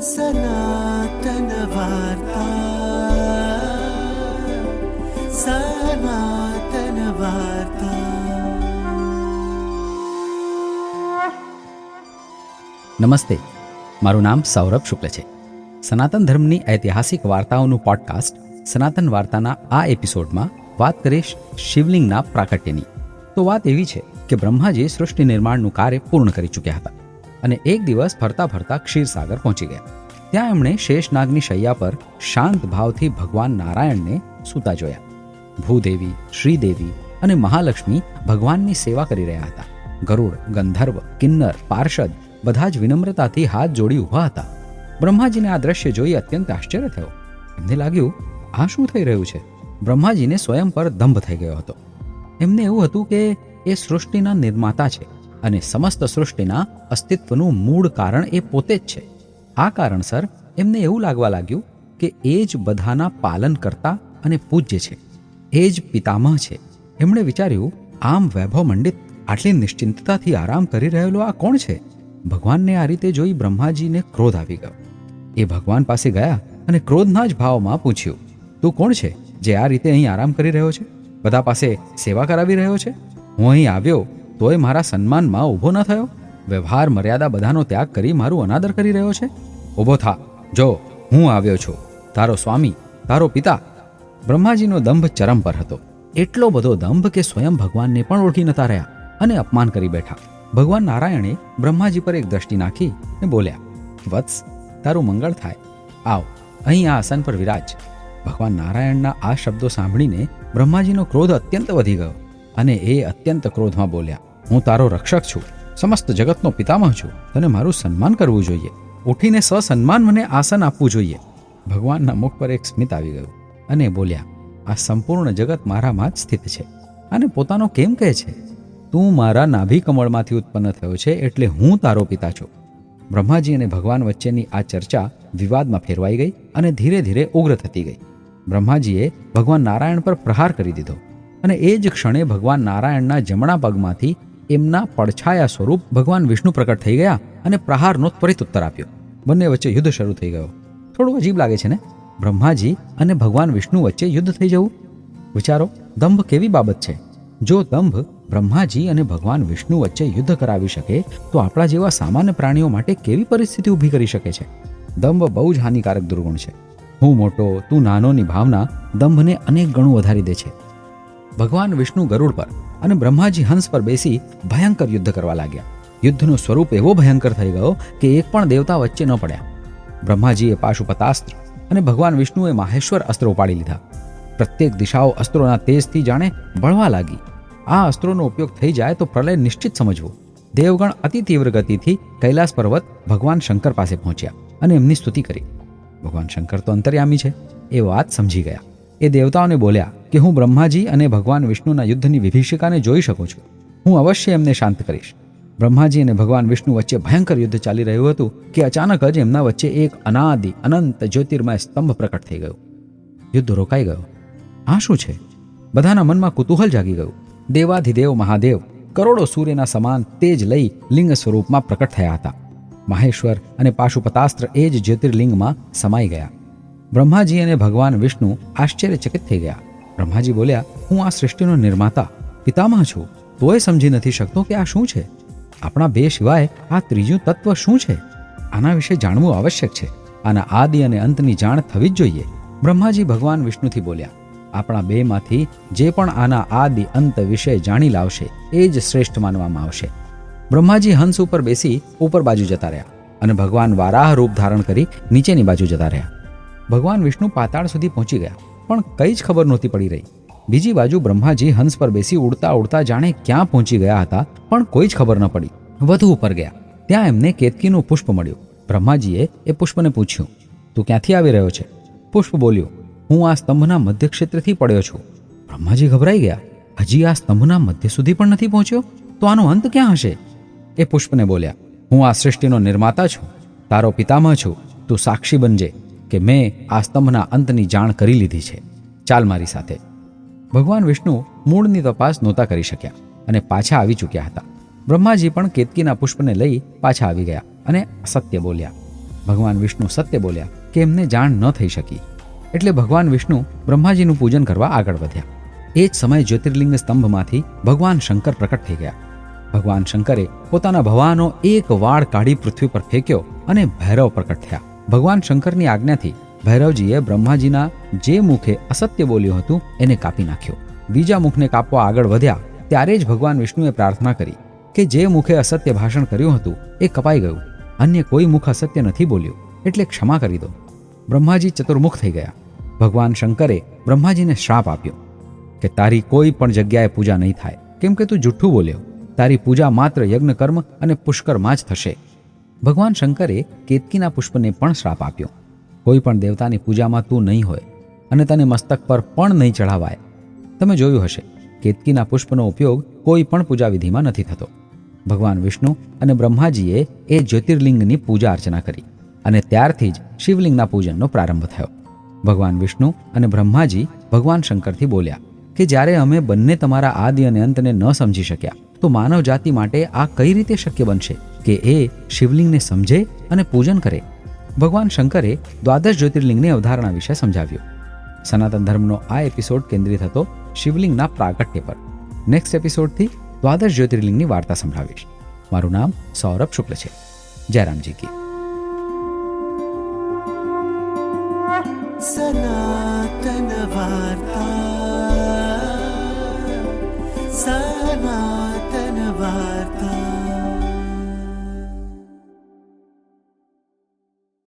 સનાતન વાર્તા, સનાતન વાર્તા. નમસ્તે, મારું નામ સૌરભ શુક્લ છે. સનાતન ધર્મની ઐતિહાસિક વાર્તાઓનું પોડકાસ્ટ સનાતન વાર્તાના આ એપિસોડમાં વાત કરીશ શિવલિંગના પ્રાકટ્યની. તો વાત એવી છે કે બ્રહ્માજી સૃષ્ટિ નિર્માણનું કાર્ય પૂર્ણ કરી ચૂક્યા હતા અને એક દિવસ ફરતા ફરતા ક્ષીરસાગર પહોંચી ગયા. ત્યાં એમણે શેષનાગની શૈયા પર શાંત ભાવથી ભગવાન નારાયણને સૂતા જોયા. ભૂદેવી, શ્રીદેવી અને મહાલક્ષ્મી ભગવાનની સેવા કરી રહ્યા હતા. ગરુડ, ગંધર્વ, કિન્નર, પાર્ષદ બધા જ વિનમ્રતાથી હાથ જોડી ઊભા હતા. બ્રહ્માજીને આ દ્રશ્ય જોઈ અત્યંત આશ્ચર્ય થયો. એમને લાગ્યું, આ શું થઈ રહ્યું છે? બ્રહ્માજીને સ્વયં પર દંભ થઈ ગયો હતો. એમને એવું હતું કે એ સૃષ્ટિના નિર્માતા છે અને સમસ્ત સૃષ્ટિના અસ્તિત્વનું મૂળ કારણ એ પોતે જ છે. આ કારણસર એમને એવું લાગવા લાગ્યું કે એ જ બધાના પાલન કરતા અને પૂજ્ય છે, એ જ પિતામહ છે. એમણે વિચાર્યું, આમ વૈભવમંડિત આટલી નિશ્ચિંતતાથી આરામ કરી રહેલો આ કોણ છે? ભગવાનને આ રીતે જોઈ બ્રહ્માજીને ક્રોધ આવી ગયો. એ ભગવાન પાસે ગયા અને ક્રોધના જ ભાવમાં પૂછ્યું, તું કોણ છે જે આ રીતે અહીં આરામ કરી રહ્યો છે? બધા પાસે સેવા કરાવી રહ્યો છે? હું અહીં આવ્યો તોય મારા સન્માનમાં ઊભો ન થયો? વ્યવહાર મર્યાદા બધાનો ત્યાગ કરી મારું અનાદર કરી રહ્યો છે? ઊભો થા, જો હું આવ્યો છું, તારો સ્વામી, તારો પિતા. બ્રહ્માજીનો દંભ ચરમ પર હતો. એટલો બધો દંભ કે સ્વયં ભગવાનને પણ ઓળખી નતા રહ્યા અને અપમાન કરી બેઠા. ભગવાન નારાયણે બ્રહ્માજી પર એક દ્રષ્ટિ નાખી ને બોલ્યા, વત્સ, તારું મંગળ થાય, આવ અહીં આ આસન પર વિરાજ. ભગવાન નારાયણના આ શબ્દો સાંભળીને બ્રહ્માજીનો ક્રોધ અત્યંત વધી ગયો અને એ અત્યંત ક્રોધમાં બોલ્યા, હું તારો રક્ષક છું, સમસ્ત જગતનો પિતામહ છું, તને મારું સન્માન કરવું જોઈએ, ઉઠીને સસન્માન મને આસન આપવું જોઈએ. ભગવાનના મુખ પર એક સ્મિત આવી ગયું અને બોલ્યા, આ સંપૂર્ણ જગત મારામાં જ સ્થિત છે અને પોતાનો કેમ કહે છે? તું મારા નાભી કમળમાંથી ઉત્પન્ન થયો છે એટલે હું તારો પિતા છું. બ્રહ્માજી અને ભગવાન વચ્ચેની આ ચર્ચા વિવાદમાં ફેરવાઈ ગઈ અને ધીરે ધીરે ઉગ્ર થતી ગઈ. બ્રહ્માજીએ ભગવાન નારાયણ પર પ્રહાર કરી દીધો અને એ જ ક્ષણે ભગવાન નારાયણના જમણા પગમાંથી એમના પડછાયા સ્વરૂપ ભગવાન વિષ્ણુ પ્રકટ થઈ ગયા અને પ્રહારનો ત્વરિત ઉત્તર આપ્યો. બંને વચ્ચે યુદ્ધ શરૂ થઈ ગયો. થોડું અજીબ લાગે છે ને? બ્રહ્માજી અને ભગવાન વિષ્ણુ વચ્ચે યુદ્ધ થઈ જવું. વિચારો, દંભ કેવી બાબત છે? જો દંભ બ્રહ્માજી અને ભગવાન વિષ્ણુ વચ્ચે યુદ્ધ કરાવી શકે તો આપણા જેવા સામાન્ય પ્રાણીઓ માટે કેવી પરિસ્થિતિ ઊભી કરી શકે છે? દંભ બહુ જ હાનિકારક દુર્ગુણ છે. હું મોટો, તું નાનોની ભાવના દંભને અનેક ગણું વધારી દે છે. ભગવાન વિષ્ણુ ગરુડ પર અને બ્રહ્માજી હંસ પર બેસી ભયંકર યુદ્ધ કરવા લાગ્યા. યુદ્ધનું સ્વરૂપ એવો ભયંકર થઈ ગયો કે એક પણ દેવતા વચ્ચે ન પડ્યા. બ્રહ્માજીએ પાશુપતાસ્ત્ર અને ભગવાન વિષ્ણુએ માહેશ્વર અસ્ત્ર ઉપાડી લીધા. પ્રત્યેક દિશાઓ અસ્ત્રોના તેજથી જાણે બળવા લાગી. આ અસ્ત્રોનો ઉપયોગ થઈ જાય તો પ્રલય નિશ્ચિત સમજવું. દેવગણ અતિ તીવ્ર ગતિથી કૈલાસ પર્વત ભગવાન શંકર પાસે પહોંચ્યા અને એમની સ્તુતિ કરી. ભગવાન શંકર તો અંતર્યામી છે, એ વાત સમજી ગયા. એ દેવતાઓને બોલ્યા કે હું બ્રહ્માજી અને ભગવાન વિષ્ણુના યુદ્ધની વિભીષિકાને જોઈ શકું છું. હું અવશ્ય એમને શાંત કરીશ. બ્રહ્માજી અને ભગવાન વિષ્ણુ વચ્ચે ભયંકર યુદ્ધ ચાલી રહ્યું હતું કે અચાનક જ એમના વચ્ચે એક અનાદિ અનંત જ્યોતિર્મય સ્તંભ પ્રકટ થઈ ગયો. યુદ્ધ રોકાઈ ગયો. આ શું છે? બધાના મનમાં કુતૂહલ જાગી ગયું. દેવાધિદેવ મહાદેવ કરોડો સૂર્યના સમાન તેજ લઈ લિંગ સ્વરૂપમાં પ્રકટ થયા હતા. માહેશ્વર અને પાશુપતાસ્ત્ર એ જ જ્યોતિર્લિંગમાં સમાઈ ગયા. બ્રહ્માજી અને ભગવાન વિષ્ણુ આશ્ચર્યચકિત થઈ ગયા. બ્રહ્માજી બોલ્યા, હું આ સૃષ્ટિનો નિર્માતા, પિતામહ છું, તોય સમજી નથી શકતો કે આ શું છે? આપણા બે સિવાય આ ત્રીજું તત્વ શું છે? આના વિશે જાણવું આવશ્યક છે. આના આદિ અને અંતની જાણ થવી જ જોઈએ. બ્રહ્માજી ભગવાન વિષ્ણુથી બોલ્યા, આપણા બેમાંથી જે પણ આના આદિ અંત વિશે જાણી લાવશે એ જ શ્રેષ્ઠ માનવામાં આવશે. બ્રહ્માજી હંસ ઉપર બેસી ઉપર બાજુ જતા રહ્યા અને ભગવાન વારાહ રૂપ ધારણ કરી નીચેની બાજુ જતા રહ્યા. ભગવાન વિષ્ણુ પાતાળ સુધી પહોંચી ગયા પણ કંઈ જ ખબર નહોતી પડી રહી. બીજી બાજુ બ્રહ્માજી હંસ પર બેસી ઉડતા ઉડતા જાણે ક્યાં પહોંચી ગયા હતા પણ કોઈ જ ખબર ન પડી. વધુ ઉપર ગયા ત્યાં એમને કેતકીનું પુષ્પ મળ્યું. બ્રહ્માજીએ એ પુષ્પને પૂછ્યું, તું ક્યાંથી આવી રહ્યો છે? પુષ્પ બોલ્યું, હું આ સ્તંભના મધ્ય ક્ષેત્રથી પડ્યો છું. બ્રહ્માજી ગભરાઈ ગયા. હજી આ સ્તંભના મધ્ય સુધી પણ નથી પહોંચ્યો તો આનો અંત ક્યાં હશે? એ પુષ્પને બોલ્યા, હું આ સૃષ્ટિનો નિર્માતા છું, તારો પિતામહ છું, તું સાક્ષી બનજે કે મેં આ સ્તંભના અંતની જાણ કરી લીધી છે. ચાલ મારી સાથે. ભગવાન વિષ્ણુ મૂળની તપાસ નહોતા કરી શક્યા અને પાછા આવી ચૂક્યા હતા. બ્રહ્માજી પણ કેતકીના પુષ્પને લઈ પાછા આવી ગયા અને અસત્ય બોલ્યા. ભગવાન વિષ્ણુ સત્ય બોલ્યા કે એમને જાણ ન થઈ શકી, એટલે ભગવાન વિષ્ણુ બ્રહ્માજીનું પૂજન કરવા આગળ વધ્યા. એ જ સમયે જ્યોતિર્લિંગ સ્તંભમાંથી ભગવાન શંકર પ્રકટ થઈ ગયા. ભગવાન શંકરે પોતાના ભવાનો એક વાળ કાઢી પૃથ્વી પર ફેંક્યો અને ભૈરવ પ્રકટ થયા. ભગવાન શંકરની આજ્ઞાથી ભૈરવજીએ બ્રહ્માજીના જે મુખે અસત્ય બોલ્યું હતું એને કાપી નાખ્યો. બીજા મુખને કાપવા આગળ વધ્યા ત્યારે જ ભગવાન વિષ્ણુએ પ્રાર્થના કરી કે જે મુખે અસત્ય ભાષણ કર્યું હતું એ કપાઈ ગયું. અન્ય કોઈ મુખ અસત્ય નથી બોલ્યું, એટલે ક્ષમા કરી દો. બ્રહ્માજી ચતુર્મુખ થઈ ગયા. ભગવાન શંકરે બ્રહ્માજીને શ્રાપ આપ્યો કે તારી કોઈ પણ જગ્યાએ પૂજા નહીં થાય, કેમ કે તું જુઠ્ઠું બોલ્યો. તારી પૂજા માત્ર યજ્ઞ કર્મ અને પુષ્કરમાં જ થશે. ભગવાન શંકરે કેતકીના પુષ્પને પણ શ્રાપ આપ્યો. કોઈ પણ દેવતાની પૂજામાં તું નહીં હોય અને તને મસ્તક પર પણ નહીં ચઢાવાય. તમે જોયું હશે, કેતકીના પુષ્પનો ઉપયોગ કોઈ પણ પૂજા વિધિમાં નથી થતો. ભગવાન વિષ્ણુ અને બ્રહ્માજીએ એ જ્યોતિર્લિંગની પૂજા અર્ચના કરી અને ત્યારથી જ શિવલિંગના પૂજનનો પ્રારંભ થયો. ભગવાન વિષ્ણુ અને બ્રહ્માજી ભગવાન શંકરથી બોલ્યા કે જ્યારે અમે બંને તમારા આદિ અને અંતને ન સમજી શક્યા તો માનવ જાતિ માટે આ કઈ રીતે શક્ય બનશે કે એ શિવલિંગને સમજે અને પૂજન કરે. ભગવાન શંકરે દ્વાદશ જ્યોતિર્લિંગની અવધારણા વિશે સમજાવ્યું. સનાતન ધર્મનો આ એપિસોડ કેન્દ્રિત હતો શિવલિંગના પ્રાગટ્ય પર. નેક્સ્ટ એપિસોડથી દ્વાદશ જ્યોતિર્લિંગની વાર્તા સંભળાવીશ. મારું નામ સૌરભ શુક્લ છે. જયરામજી કી. સનાતન વાર્તા.